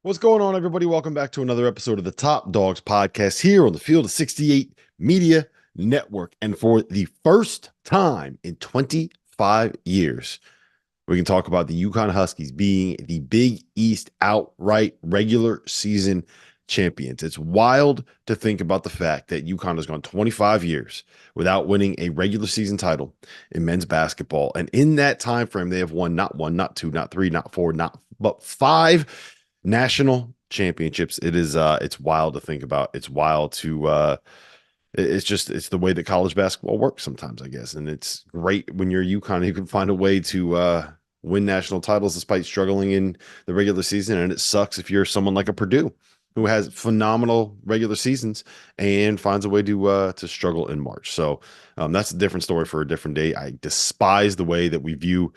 What's going on, everybody? Welcome back to another episode of the Top Dogs podcast here on the Field of 68 Media Network. And for the first time in 25 years, we can talk about the Yukon Huskies being the Big East outright regular season champions. It's wild to think about the fact that Yukon has gone 25 years without winning a regular season title in men's basketball. And in that time frame, they have won not one, not two, not three, not four, but five national championships. It's wild to think about. It's wild to it's the way that college basketball works sometimes, I guess. And it's great when you're UConn, you can find a way to win national titles despite struggling in the regular season. And it sucks if you're someone like a Purdue who has phenomenal regular seasons and finds a way to struggle in March. So that's a different story for a different day. I despise the way that we view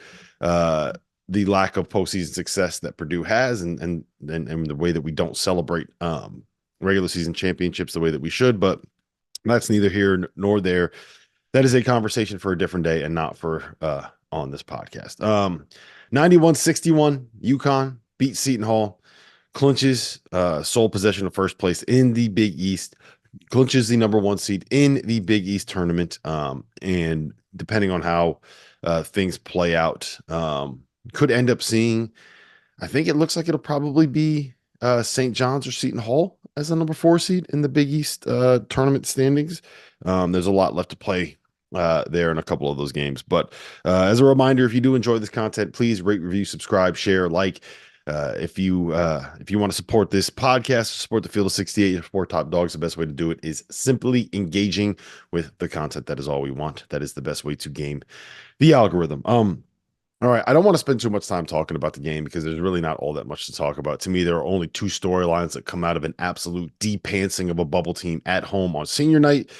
the lack of postseason success that Purdue has, and the way that we don't celebrate regular season championships the way that we should. But that's neither here nor there. That is a conversation for a different day and not for on this podcast. 91-61, UConn beat Seton Hall, clinches sole possession of first place in the Big East, clinches the number one seed in the Big East tournament. And depending on how things play out, could end up seeing, I think it looks like it'll probably be St. John's or Seton Hall as the number 4 seed in the Big East tournament standings. There's a lot left to play there in a couple of those games. But as a reminder, if you do enjoy this content, please rate, review, subscribe, share, like. If you want to support this podcast, support the Field of 68, support Top Dogs, the best way to do it is simply engaging with the content. That is all we want. That is the best way to game the algorithm. All right, I don't want to spend too much time talking about the game because there's really not all that much to talk about. To me, there are only two storylines that come out of an absolute de-pantsing of a bubble team at home on senior night.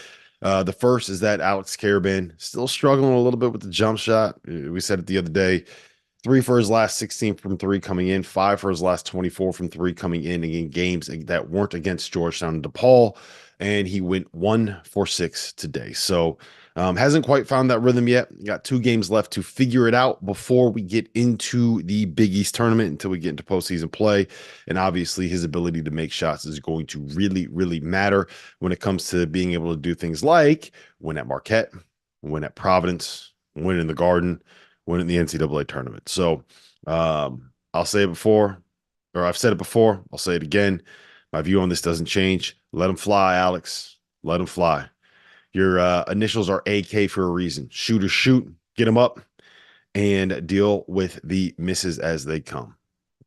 The first is that Alex Karaban still struggling a little bit with the jump shot. We said it the other day. 3 for his last 16 from 3 coming in, 5 for his last 24 from 3 coming in games that weren't against Georgetown and DePaul, and he went 1 for 6 today. So hasn't quite found that rhythm yet. Got 2 games left to figure it out before we get into the Big East tournament, until we get into postseason play. And obviously his ability to make shots is going to really, really matter when it comes to being able to do things like win at Marquette, win at Providence, win in the Garden, win in the NCAA tournament. So I'll say it before, or I've said it before, I'll say it again. My view on this doesn't change. Let him fly, Alex. Let him fly. Your initials are AK for a reason. Shoot or shoot, get them up, and deal with the misses as they come.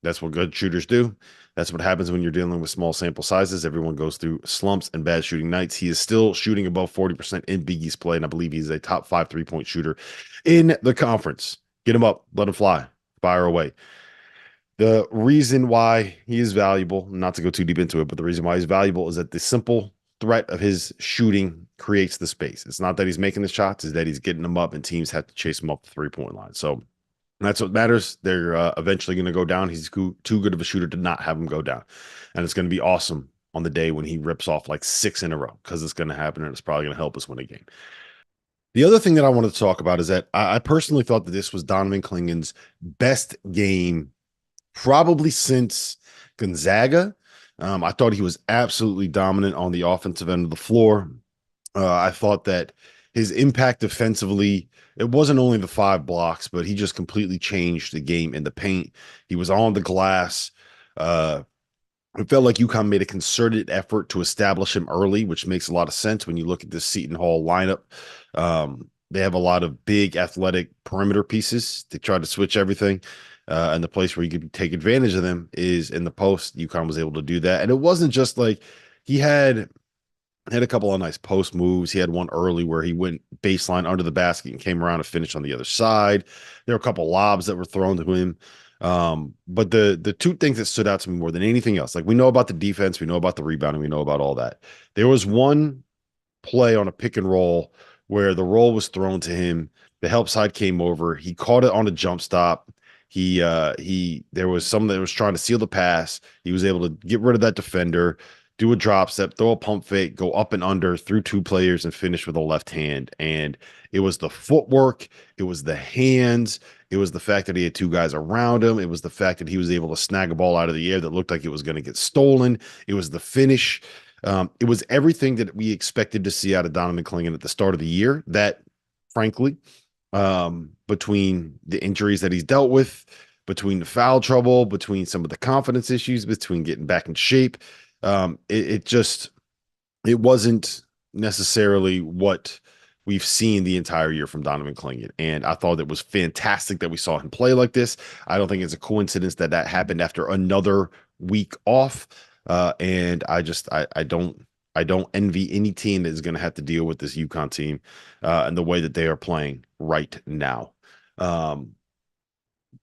That's what good shooters do. That's what happens when you're dealing with small sample sizes. Everyone goes through slumps and bad shooting nights. He is still shooting above 40% in Big East play, and I believe he's a top 5 3-point shooter in the conference. Get him up. Let him fly. Fire away. The reason why he is valuable, not to go too deep into it, but the reason why he's valuable is that the simple threat of his shooting creates the space. It's not that he's making the shots, it's that he's getting them up, and teams have to chase him up the 3-point line. So that's what matters. They're eventually going to go down. He's too good of a shooter to not have him go down. And it's going to be awesome on the day when he rips off like 6 in a row, because it's going to happen, and it's probably going to help us win a game. The other thing that I wanted to talk about is that I personally thought that this was Donovan Clingan's best game probably since Gonzaga. I thought he was absolutely dominant on the offensive end of the floor. I thought that his impact defensively, it wasn't only the 5 blocks, but he just completely changed the game in the paint. He was on the glass. It felt like UConn made a concerted effort to establish him early, which makes a lot of sense when you look at this Seton Hall lineup. They have a lot of big athletic perimeter pieces. They tried to switch everything. And the place where you could take advantage of them is in the post. UConn was able to do that. And it wasn't just like he had a couple of nice post moves. He had one early where he went baseline under the basket and came around and finished on the other side. There were a couple lobs that were thrown to him. But the two things that stood out to me more than anything else, like we know about the defense, we know about the rebounding, we know about all that. There was one play on a pick and roll where the roll was thrown to him. The help side came over. He caught it on a jump stop. There was someone that was trying to seal the pass. He was able to get rid of that defender, do a drop step, throw a pump fake, go up and under through 2 players, and finish with a left hand. And it was the footwork, it was the hands, It was the fact that he had two guys around him. It was the fact that he was able to snag a ball out of the air that looked like it was going to get stolen. It was the finish. It was everything that we expected to see out of Donovan Clingan at the start of the year. That, frankly, between the injuries that he's dealt with, between the foul trouble, between some of the confidence issues, between getting back in shape, it wasn't necessarily what we've seen the entire year from Donovan Clingan. And I thought it was fantastic that we saw him play like this. I don't think it's a coincidence that that happened after another week off. And I don't envy any team that is going to have to deal with this UConn team and the way that they are playing right now. Um,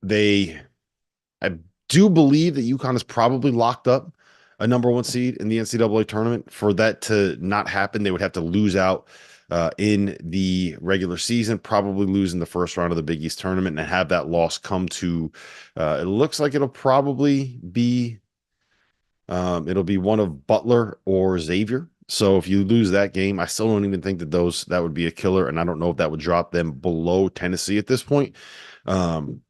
they I do believe that UConn is probably locked up a number one seed in the NCAA tournament. For that to not happen, they would have to lose out in the regular season, probably lose in the first round of the Big East tournament, and have that loss come to. It looks like it'll probably be it'll be one of Butler or Xavier. So if you lose that game, I still don't even think that would be a killer, and I don't know if that would drop them below Tennessee at this point. Um,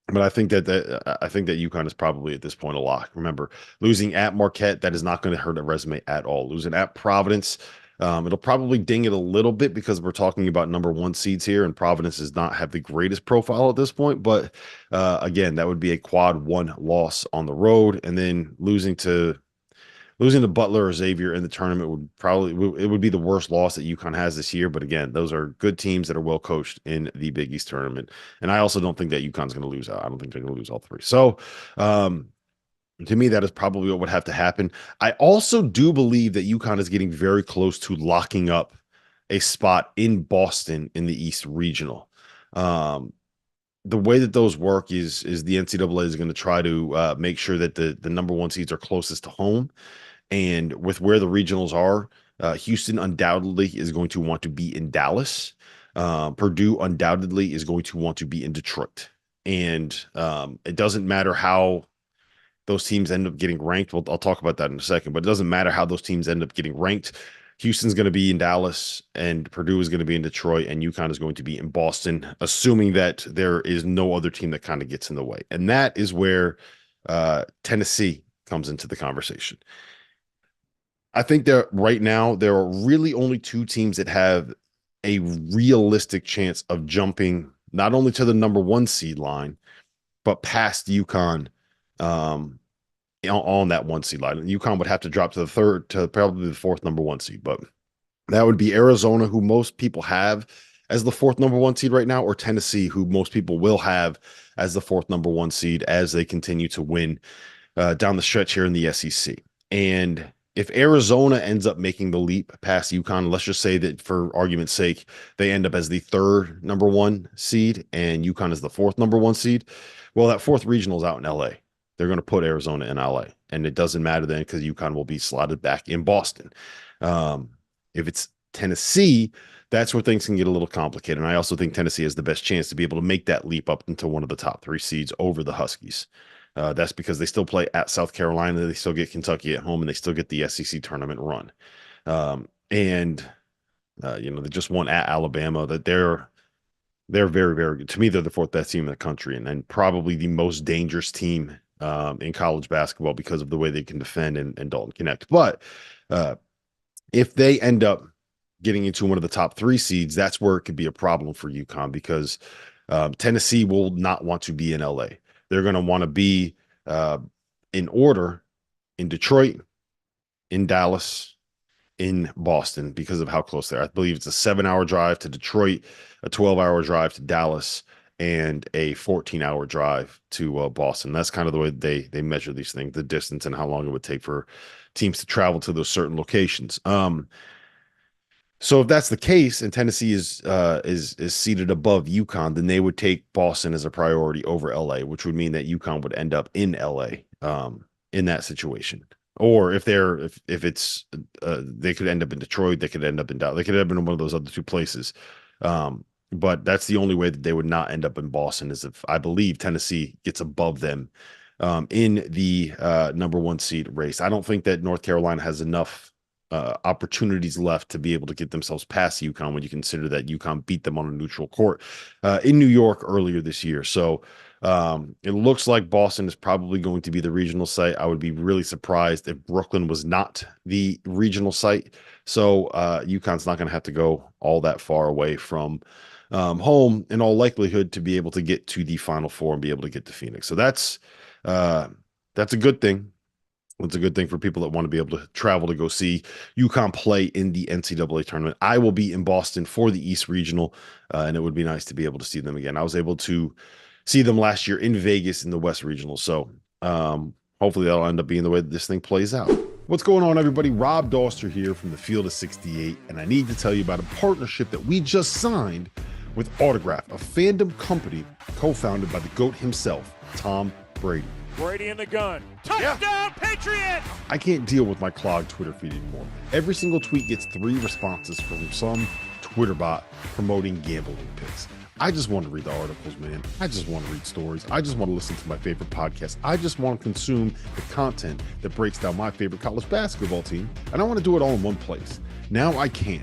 but I think that UConn is probably at this point a lock. Remember, losing at Marquette, that is not going to hurt a resume at all. Losing at Providence, it'll probably ding it a little bit because we're talking about number one seeds here, and Providence does not have the greatest profile at this point. But again, that would be a quad one loss on the road, and then losing to Butler or Xavier in the tournament would be the worst loss that UConn has this year. But again, those are good teams that are well coached in the Big East tournament. And I also don't think that UConn's going to lose out. I don't think they're going to lose all three. So to me, that is probably what would have to happen. I also do believe that UConn is getting very close to locking up a spot in Boston in the East Regional. The way that those work is the NCAA is going to try to make sure that the number one seeds are closest to home. And with where the regionals are, Houston undoubtedly is going to want to be in Dallas. Purdue undoubtedly is going to want to be in Detroit. And it doesn't matter how those teams end up getting ranked. Well, I'll talk about that in a second, but it doesn't matter how those teams end up getting ranked. Houston's going to be in Dallas, and Purdue is going to be in Detroit, and UConn is going to be in Boston, assuming that there is no other team that kind of gets in the way. And that is where Tennessee comes into the conversation. I think that right now there are really only two teams that have a realistic chance of jumping not only to the number one seed line, but past UConn on that one seed line. And UConn would have to drop to the third, to probably the fourth number one seed. But that would be Arizona, who most people have as the fourth number one seed right now, or Tennessee, who most people will have as the fourth number one seed as they continue to win down the stretch here in the SEC. And if Arizona ends up making the leap past UConn, let's just say that for argument's sake, they end up as the third number one seed and UConn is the fourth number one seed. Well, that fourth regional is out in LA. They're going to put Arizona in LA, and it doesn't matter then because UConn will be slotted back in Boston. If it's Tennessee, that's where things can get a little complicated. And I also think Tennessee has the best chance to be able to make that leap up into one of the top three seeds over the Huskies. That's because they still play at South Carolina. They still get Kentucky at home, and they still get the SEC tournament run. They just won at Alabama. That they're very, very good. To me, they're the fourth best team in the country, and probably the most dangerous team in college basketball because of the way they can defend and Dalton Connect. But if they end up getting into one of the top three seeds, that's where it could be a problem for UConn because Tennessee will not want to be in LA. They're going to want to be in order in Detroit, in Dallas, in Boston because of how close they are. I believe it's a 7-hour drive to Detroit, a 12-hour drive to Dallas, and a 14-hour drive to Boston. That's kind of the way they measure these things, the distance and how long it would take for teams to travel to those certain locations. So if that's the case, and Tennessee is seated above UConn, then they would take Boston as a priority over LA, which would mean that UConn would end up in LA in that situation. Or if it's they could end up in Detroit, they could end up in Dallas, they could end up in one of those other two places. But that's the only way that they would not end up in Boston is if I believe Tennessee gets above them in the number one seed race. I don't think that North Carolina has enough opportunities left to be able to get themselves past UConn when you consider that UConn beat them on a neutral court in New York earlier this year. So it looks like Boston is probably going to be the regional site. I would be really surprised if Brooklyn was not the regional site. So UConn's not going to have to go all that far away from home in all likelihood to be able to get to the Final Four and be able to get to Phoenix. So that's a good thing. It's a good thing for people that want to be able to travel to go see UConn play in the NCAA tournament. I will be in Boston for the East Regional, and it would be nice to be able to see them again. I was able to see them last year in Vegas in the West Regional, so hopefully that'll end up being the way that this thing plays out. What's going on, everybody? Rob Doster here from the Field of 68, and I need to tell you about a partnership that we just signed with Autograph, a fandom company co-founded by the GOAT himself, Tom Brady. Brady in the gun. Touchdown, Patriots! I can't deal with my clogged Twitter feed anymore. Every single tweet gets 3 responses from some Twitter bot promoting gambling picks. I just want to read the articles, man. I just want to read stories. I just want to listen to my favorite podcast. I just want to consume the content that breaks down my favorite college basketball team, and I want to do it all in one place. Now I can.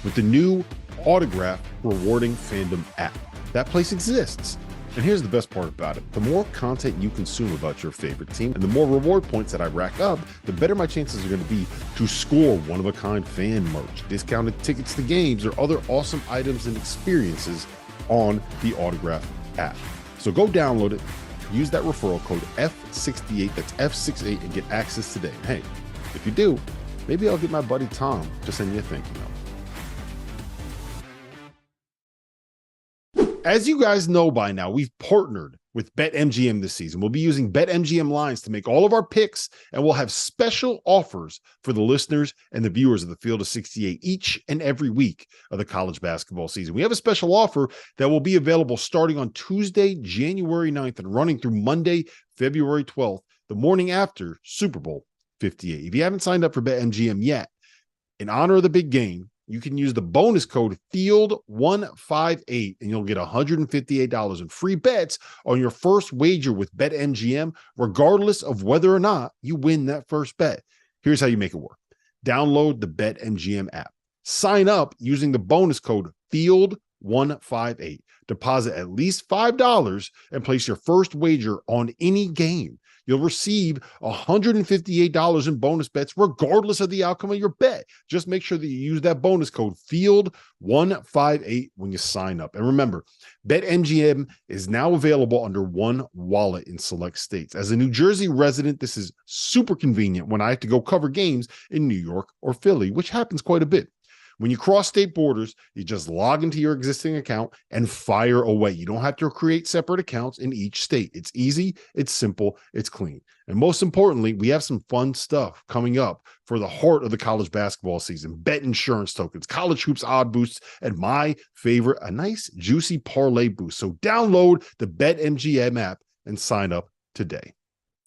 With the new Autograph rewarding fandom app. That place exists. And here's the best part about it. The more content you consume about your favorite team and the more reward points that I rack up, the better my chances are going to be to score one-of-a-kind fan merch, discounted tickets to games, or other awesome items and experiences on the Autograph app. So go download it, use that referral code F68, that's F68, and get access today. And hey, if you do, maybe I'll get my buddy Tom to send you a thank you note. As you guys know by now, we've partnered with BetMGM this season. We'll be using BetMGM lines to make all of our picks, and we'll have special offers for the listeners and the viewers of the Field of 68 each and every week of the college basketball season. We have a special offer that will be available starting on Tuesday, January 9th and running through Monday, February 12th, the morning after Super Bowl 58. If you haven't signed up for BetMGM yet, in honor of the big game, you can use the bonus code FIELD158 and you'll get $158 in free bets on your first wager with BetMGM, regardless of whether or not you win that first bet. Here's how you make it work. Download the BetMGM app. Sign up using the bonus code FIELD158. Deposit at least $5 and place your first wager on any game. You'll receive $158 in bonus bets regardless of the outcome of your bet. Just make sure that you use that bonus code FIELD158 when you sign up. And remember, BetMGM is now available under one wallet in select states. As a New Jersey resident, this is super convenient when I have to go cover games in New York or Philly, which happens quite a bit. When you cross state borders, you just log into your existing account and fire away. You don't have to create separate accounts in each state. It's easy, it's simple, it's clean. And most importantly, we have some fun stuff coming up for the heart of the college basketball season. Bet insurance tokens, college hoops odd boosts, and my favorite, a nice juicy parlay boost. So download the BetMGM app and sign up today.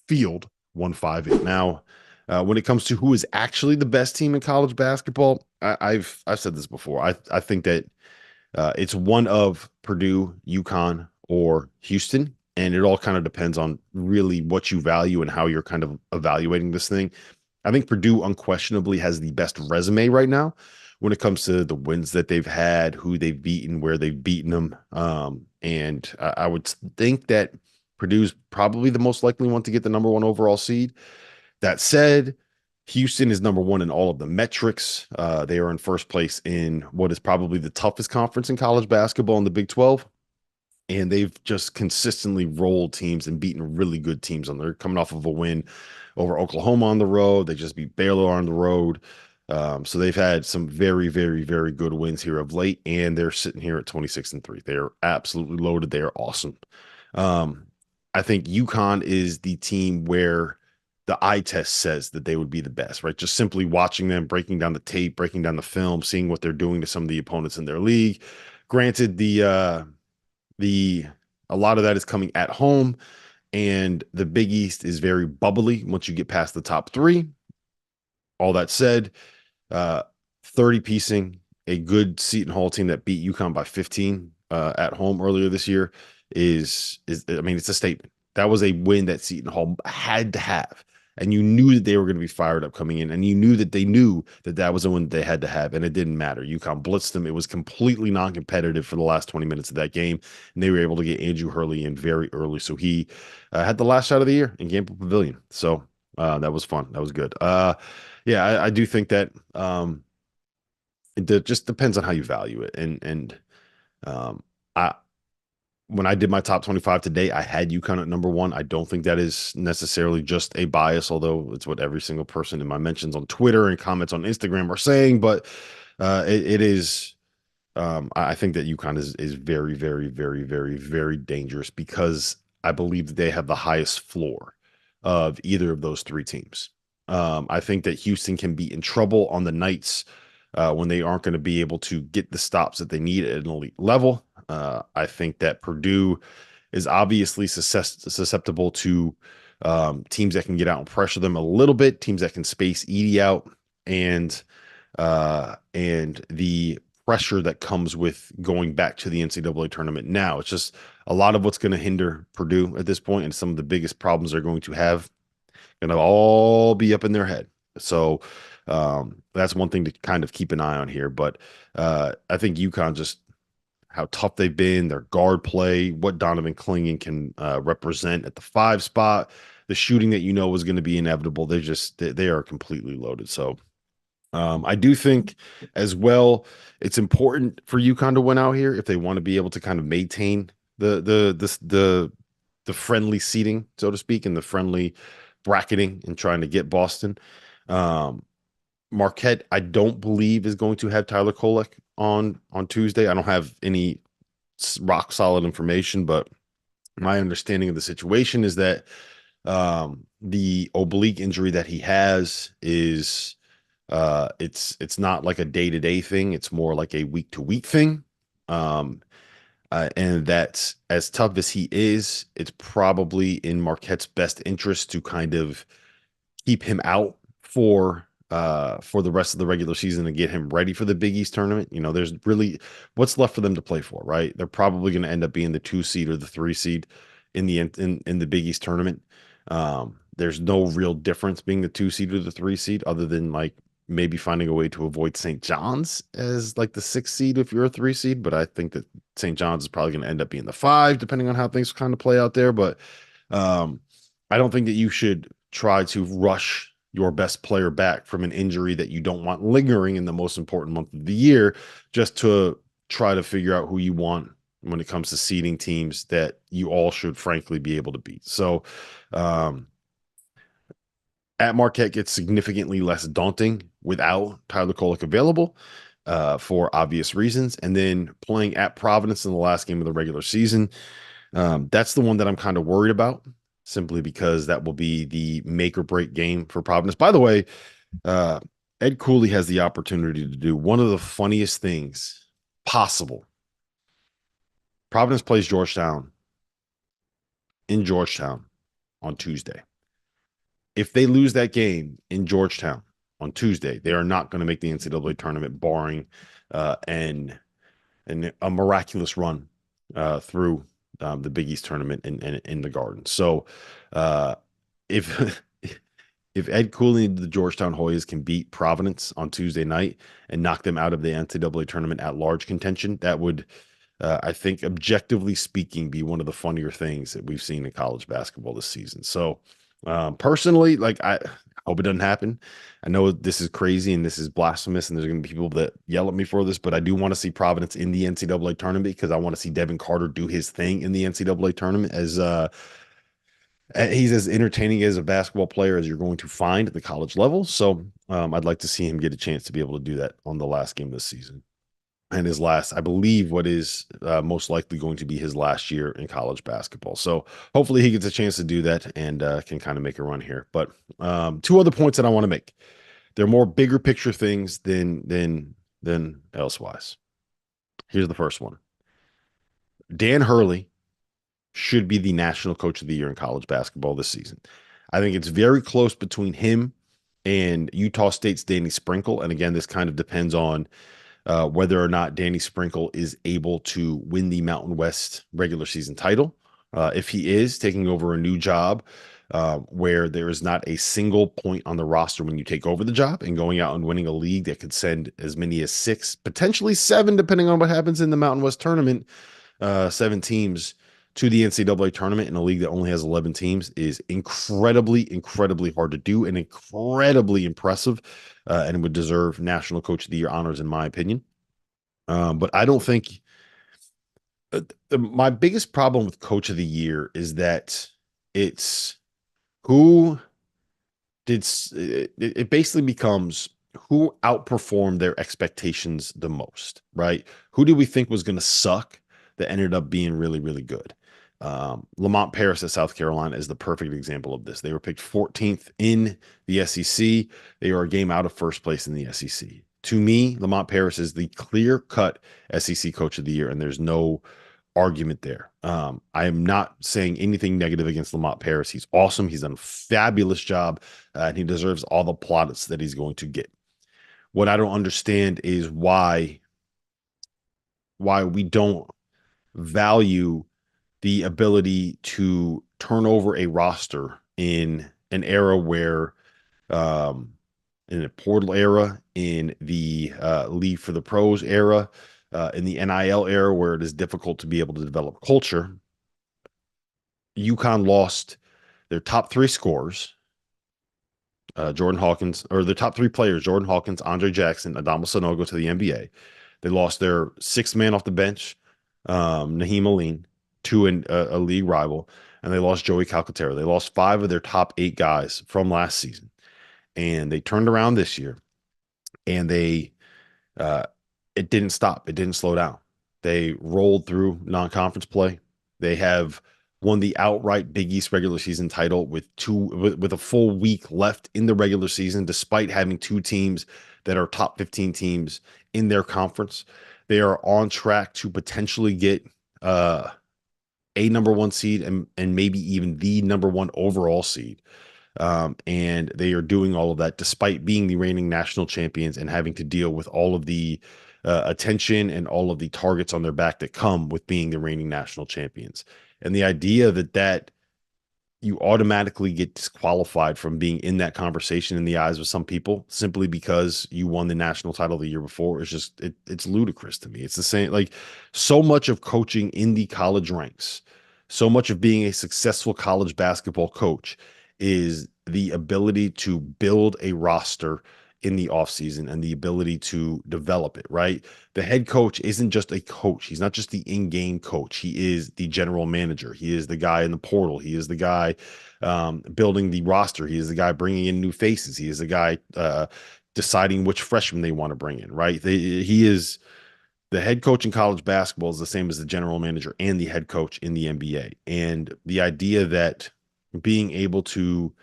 Field 158. Now, when it comes to who is actually the best team in college basketball, I've said this before. I think that it's one of Purdue, UConn, or Houston, and it all kind of depends on really what you value and how you're kind of evaluating this thing. I think Purdue unquestionably has the best resume right now when it comes to the wins that they've had, who they've beaten, where they've beaten them, and I would think that Purdue's probably the most likely one to get the number 1 overall seed. That said, Houston is number 1 in all of the metrics. They are in first place in what is probably the toughest conference in college basketball in the Big 12. And they've just consistently rolled teams and beaten really good teams. They're coming off of a win over Oklahoma on the road. They just beat Baylor on the road. So they've had some very, very, very good wins here of late. And they're sitting here at 26-3. They are absolutely loaded. They are awesome. I think UConn is the team where the eye test says that they would be the best, right? Just simply watching them, breaking down the tape, breaking down the film, seeing what they're doing to some of the opponents in their league. Granted, a lot of that is coming at home, and the Big East is very bubbly once you get past the top 3. All that said, 30 piecing a good Seton Hall team that beat UConn by 15 at home earlier this year is I mean, it's a statement. That was a win that Seton Hall had to have. and you knew that they were going to be fired up coming in, and you knew that they knew that that was the one they had to have, and it didn't matter. UConn blitzed them. It was completely non-competitive for the last 20 minutes of that game, and they were able to get Andrew Hurley in very early, so he had the last shot of the year in Gamble Pavilion. So that was fun. That was good. Yeah, I do think that it just depends on how you value it, and I when I did my top 25 today, I had UConn at number one. I don't think that is necessarily just a bias, although it's what every single person in my mentions on Twitter and comments on Instagram are saying. But it is. I think that UConn is very, very, very, very, very dangerous because I believe that they have the highest floor of either of those three teams. I think that Houston can be in trouble on the nights when they aren't going to be able to get the stops that they need at an elite level. I think that Purdue is obviously susceptible to teams that can get out and pressure them a little bit, teams that can space Edey out, and the pressure that comes with going back to the NCAA tournament now. It's just a lot of what's going to hinder Purdue at this point, and some of the biggest problems they're going to have going to all be up in their head. So that's one thing to kind of keep an eye on here. But I think UConn just how tough they've been, their guard play, what Donovan Clingan can represent at the 5 spot, the shooting that was going to be inevitable. They are completely loaded. So I do think as well, it's important for UConn to win out here if they want to be able to kind of maintain the friendly seating, so to speak, and the friendly bracketing and trying to get Boston. Marquette, I don't believe is going to have Tyler Kolek on Tuesday. I don't have any rock solid information, but my understanding of the situation is that the oblique injury that he has is it's not like a day-to-day thing. It's more like a week-to-week thing. And that's as tough as he is, it's probably in Marquette's best interest to kind of keep him out for the rest of the regular season and get him ready for the Big East tournament. There's really what's left for them to play for, right? They're probably going to end up being the 2 seed or the 3 seed in the Big East tournament. There's no real difference being the 2 seed or the 3 seed other than like maybe finding a way to avoid St. John's as like the 6 seed if you're a 3 seed. But I think that St. John's is probably going to end up being the 5, depending on how things kind of play out there. But I don't think that you should try to rush your best player back from an injury that you don't want lingering in the most important month of the year, just to try to figure out who you want when it comes to seeding teams that you all should frankly be able to beat. So at Marquette gets significantly less daunting without Tyler Kolek available for obvious reasons. And then playing at Providence in the last game of the regular season, that's the one that I'm kind of worried about, simply because that will be the make or break game for Providence. By the way, Ed Cooley has the opportunity to do one of the funniest things possible. Providence plays Georgetown in Georgetown on Tuesday. If they lose that game in Georgetown on Tuesday, they are not going to make the NCAA tournament, barring a miraculous run through the Big East tournament in the Garden. So if Ed Cooley and the Georgetown Hoyas can beat Providence on Tuesday night and knock them out of the NCAA tournament at large contention, that would, I think, objectively speaking, be one of the funnier things that we've seen in college basketball this season. So personally, like, I hope it doesn't happen. I know this is crazy and this is blasphemous, and there's going to be people that yell at me for this, but I do want to see Providence in the NCAA tournament because I want to see Devin Carter do his thing in the NCAA tournament. As he's as entertaining as a basketball player as you're going to find at the college level. So I'd like to see him get a chance to be able to do that on the last game of the season. And his last, I believe, what is most likely going to be his last year in college basketball. So hopefully he gets a chance to do that and can kind of make a run here. But 2 other points that I want to make. They're more bigger picture things than elsewise. Here's the first one. Dan Hurley should be the national coach of the year in college basketball this season. I think it's very close between him and Utah State's Danny Sprinkle. And again, this kind of depends on whether or not Danny Sprinkle is able to win the Mountain West regular season title. If he is taking over a new job, where there is not a single point on the roster when you take over the job and going out and winning a league that could send as many as 6, potentially 7, depending on what happens in the Mountain West tournament, 7 teams to the NCAA tournament in a league that only has 11 teams is incredibly, incredibly hard to do and incredibly impressive, and would deserve National Coach of the Year honors, in my opinion. But I don't think my biggest problem with Coach of the Year is that it's who did it basically becomes who outperformed their expectations the most, right? Who did we think was going to suck that ended up being really, really good? Lamont Paris at South Carolina is the perfect example of this. They were picked 14th in the SEC. They are a game out of first place in the SEC. To me, Lamont Paris is the clear-cut SEC Coach of the Year, and there's no argument there. I am not saying anything negative against Lamont Paris. He's awesome. He's done a fabulous job, and he deserves all the plaudits that he's going to get. What I don't understand is why we don't value the ability to turn over a roster in an era where, in a portal era, in the League for the Pros era, in the NIL era where it is difficult to be able to develop culture. UConn lost their top 3 scorers, Jordan Hawkins, or the top 3 players, Jordan Hawkins, Andre Jackson, Adama Sanogo, to the NBA. They lost their 6th man off the bench, Naheem Aline, to a league rival, and they lost Joey Calcaterra. They lost 5 of their top 8 guys from last season, and they turned around this year, and it didn't stop. It didn't slow down. They rolled through non-conference play. They have won the outright Big East regular season title with a full week left in the regular season, despite having 2 teams that are top 15 teams in their conference. They are on track to potentially get a number 1 seed and maybe even the number 1 overall seed. And they are doing all of that despite being the reigning national champions and having to deal with all of the attention and all of the targets on their back that come with being the reigning national champions. And the idea that you automatically get disqualified from being in that conversation in the eyes of some people simply because you won the national title the year before is just, it's ludicrous to me. It's the same, like, so much of coaching in the college ranks, so much of being a successful college basketball coach is the ability to build a roster in the offseason and the ability to develop it, right? The head coach isn't just a coach. He's not just the in-game coach. He is the general manager. He is the guy in the portal. He is the guy building the roster. He is the guy bringing in new faces. He is the guy deciding which freshmen they want to bring in, right? He is the head coach in college basketball is the same as the general manager and the head coach in the NBA. And the idea that being able to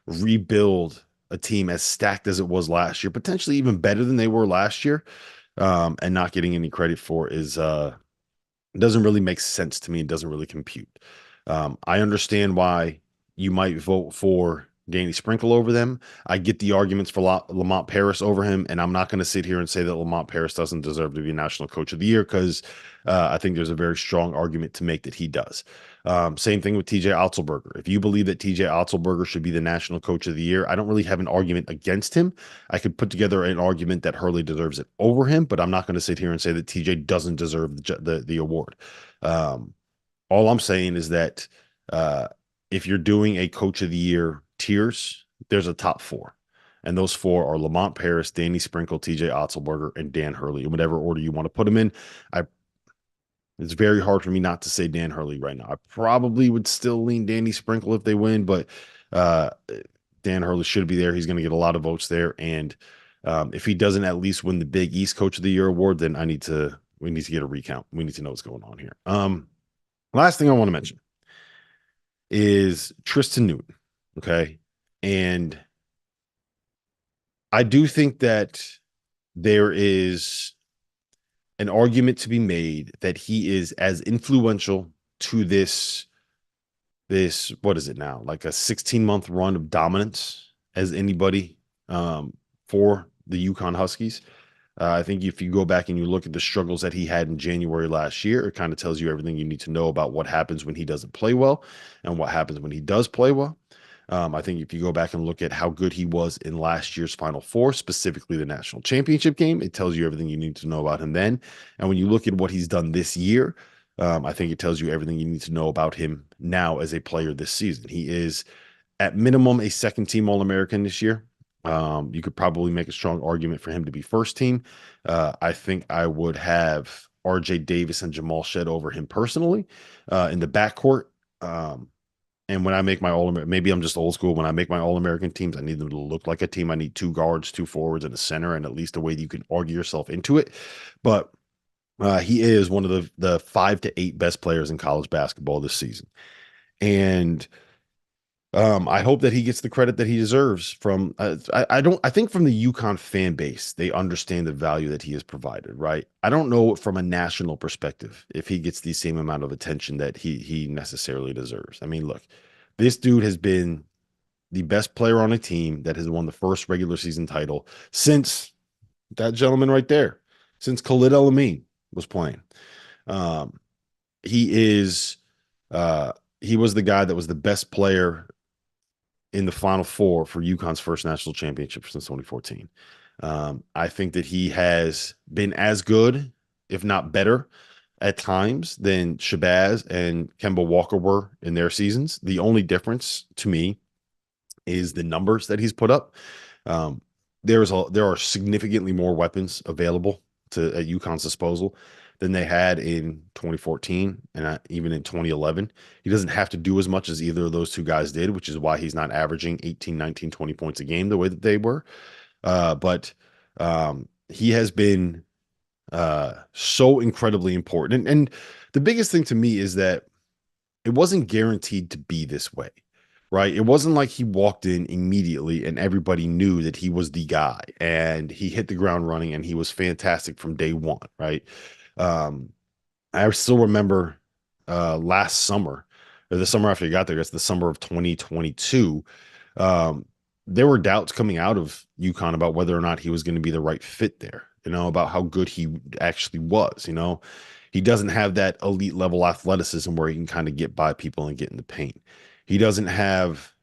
rebuild a team as stacked as it was last year, potentially even better than they were last year, and not getting any credit for is doesn't really make sense to me. It doesn't really compute. I understand why you might vote for Danny Sprinkle over them. I get the arguments for Lamont Paris over him, and I'm not going to sit here and say that Lamont Paris doesn't deserve to be National Coach of the Year because I think there's a very strong argument to make that he does. Same thing with TJ Otzelberger. If you believe that TJ Otzelberger should be the National Coach of the Year, I don't really have an argument against him. I could put together an argument that Hurley deserves it over him, but I'm not going to sit here and say that TJ doesn't deserve the award. All I'm saying is that if you're doing a Coach of the Year tiers, there's a top 4. And those 4 are Lamont Paris, Danny Sprinkle, TJ Otzelberger, and Dan Hurley, in whatever order you want to put them in. It's very hard for me not to say Dan Hurley right now. I probably would still lean Danny Sprinkle if they win, but Dan Hurley should be there. He's going to get a lot of votes there. And if he doesn't at least win the Big East Coach of the Year award, then we need to get a recount. We need to know what's going on here. Last thing I want to mention is Tristen Newton. Okay. And I do think that there is an argument to be made that he is as influential to this, what is it now? Like a 16-month run of dominance as anybody for the UConn Huskies. I think if you go back and you look at the struggles that he had in January last year, it kind of tells you everything you need to know about what happens when he doesn't play well and what happens when he does play well. I think if you go back and look at how good he was in last year's Final Four, specifically the national championship game, it tells you everything you need to know about him then. And when you look at what he's done this year, I think it tells you everything you need to know about him now as a player this season. He is at minimum a second team All-American this year. You could probably make a strong argument for him to be first team. I think I would have RJ Davis and Jamal Shed over him personally in the backcourt. And when I make my All-American, maybe I'm just old school. When I make my All-American teams, I need them to look like a team. I need 2 guards, 2 forwards, and a center, and at least a way that you can argue yourself into it. But he is one of the 5 to 8 best players in college basketball this season. And I hope that he gets the credit that he deserves from I think from the UConn fan base, they understand the value that he has provided, right? I don't know from a national perspective if he gets the same amount of attention that he necessarily deserves. I mean, look, this dude has been the best player on a team that has won the first regular season title since that gentleman right there, since Khalid El-Amin was playing. He is he was the guy that was the best player in the Final Four for UConn's first national championship since 2014. I think that he has been as good, if not better, at times than Shabazz and Kemba Walker were in their seasons. The only difference to me is the numbers that he's put up. There are significantly more weapons available at UConn's disposal than they had in 2014 and even in 2011. He doesn't have to do as much as either of those two guys did, which is why he's not averaging 18, 19, 20 points a game the way that they were. But he has been so incredibly important. And the biggest thing to me is that it wasn't guaranteed to be this way, right? It wasn't like he walked in immediately and everybody knew that he was the guy and he hit the ground running and he was fantastic from day one, right? I still remember last summer, or the summer after he got there, it's the summer of 2022. There were doubts coming out of UConn about whether or not he was going to be the right fit there, about how good he actually was. He doesn't have that elite level athleticism where he can kind of get by people and get in the paint. He doesn't have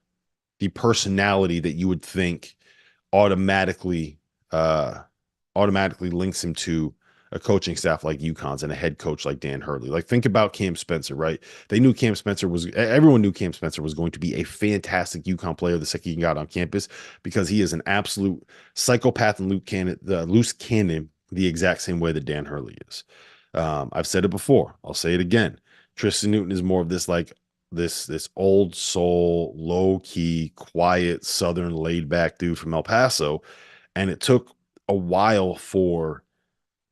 the personality that you would think automatically links him to a coaching staff like UConn's and a head coach like Dan Hurley. Like, think about Cam Spencer, right? Everyone knew Cam Spencer was going to be a fantastic UConn player the second he got on campus because he is an absolute psychopath and loose cannon, the exact same way that Dan Hurley is. I've said it before. I'll say it again. Tristen Newton is more of this like this old soul, low key, quiet, Southern laid back dude from El Paso. And it took a while for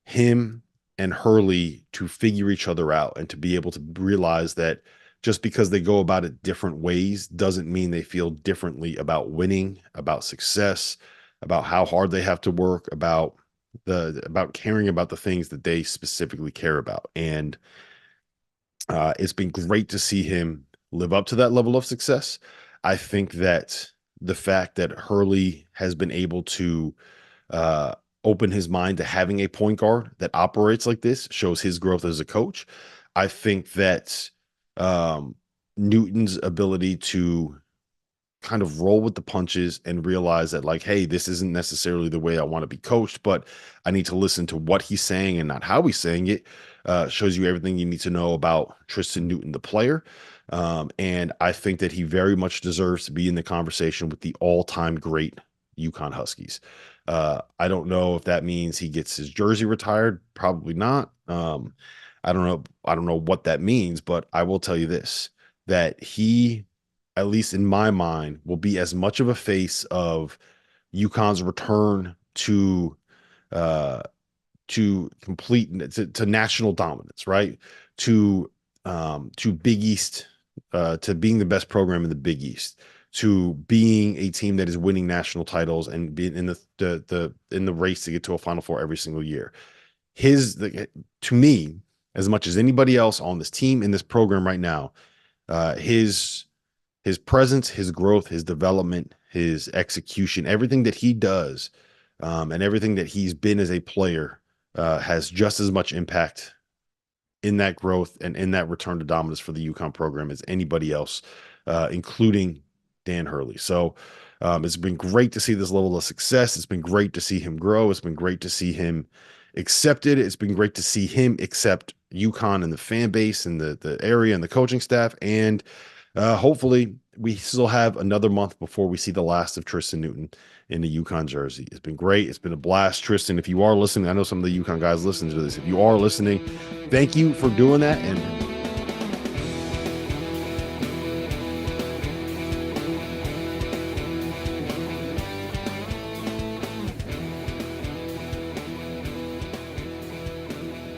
him and Hurley to figure each other out and to be able to realize that just because they go about it different ways doesn't mean they feel differently about winning, about success, about how hard they have to work, about caring about the things that they specifically care about. And it's been great to see him live up to that level of success. I think that the fact that Hurley has been able to open his mind to having a point guard that operates like this shows his growth as a coach. I think that Newton's ability to kind of roll with the punches and realize that, like, hey, this isn't necessarily the way I want to be coached, but I need to listen to what he's saying and not how he's saying it, shows you everything you need to know about Tristen Newton, the player. And I think that he very much deserves to be in the conversation with the all-time great UConn Huskies. I don't know if that means he gets his jersey retired. Probably not. I don't know. I don't know what that means, but I will tell you this, that he, at least in my mind, will be as much of a face of UConn's return to national dominance, right? To Big East, to being the best program in the Big East, to being a team that is winning national titles and being in the race to get to a Final Four every single year. To me, as much as anybody else on this team, in this program right now, his presence, his growth, his development, his execution, everything that he does, and everything that he's been as a player, has just as much impact in that growth and in that return to dominance for the UConn program as anybody else, including Dan Hurley. So it's been great to see this level of success. It's been great to see him grow. It's been great to see him accepted. It's been great to see him accept UConn and the fan base and the area and the coaching staff. And hopefully we still have another month before we see the last of Tristan Newton in the UConn jersey. It's been great. It's been a blast. Tristan, if you are listening, I know some of the UConn guys listen to this. If you are listening, thank you for doing that. And